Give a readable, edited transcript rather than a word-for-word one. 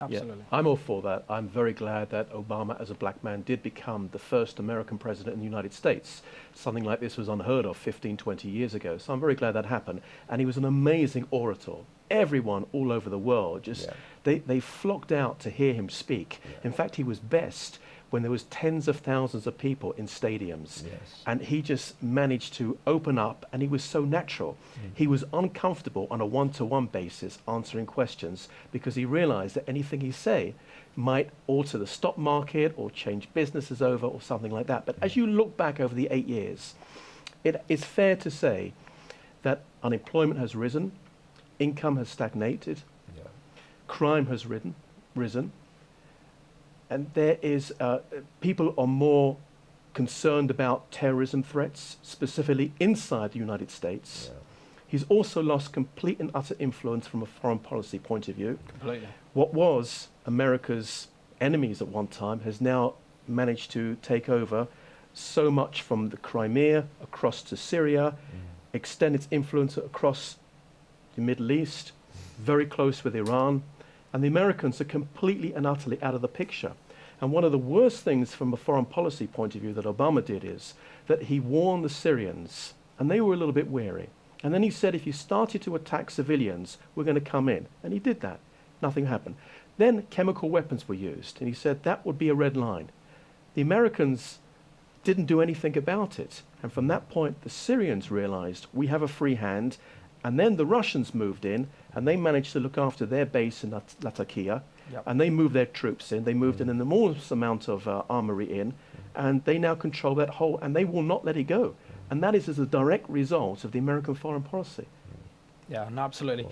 Absolutely. Yeah, I'm all for that. I'm very glad that Obama, as a black man, did become the first American president in the United States. Something like this was unheard of 15, 20 years ago. So I'm very glad that happened. And he was an amazing orator. Everyone all over the world just, they flocked out to hear him speak. In fact, he was best when there was tens of thousands of people in stadiums. And he just managed to open up, and he was so natural. He was uncomfortable on a one-to-one basis answering questions because he realized that anything he say might alter the stock market or change businesses over or something like that. But as you look back over the 8 years, it is fair to say that unemployment has risen, income has stagnated, crime has risen, and there is people are more concerned about terrorism threats, specifically inside the United States. He's also lost complete and utter influence from a foreign policy point of view. Completely. What was America's enemies at one time has now managed to take over so much from the Crimea across to Syria, extend its influence across the Middle East, very close with Iran. And the Americans are completely and utterly out of the picture. And one of the worst things from a foreign policy point of view that Obama did is that he warned the Syrians, and they were a little bit wary. And then he said, if you started to attack civilians, we're going to come in. And he did that. Nothing happened. Then chemical weapons were used, and he said that would be a red line. The Americans didn't do anything about it. And from that point, the Syrians realized we have a free hand. And then the Russians moved in, and they managed to look after their base in Latakia, and they moved their troops in. They moved in an enormous amount of armory in, and they now control that whole, and they will not let it go. And that is as a direct result of the American foreign policy. Yeah, no, absolutely.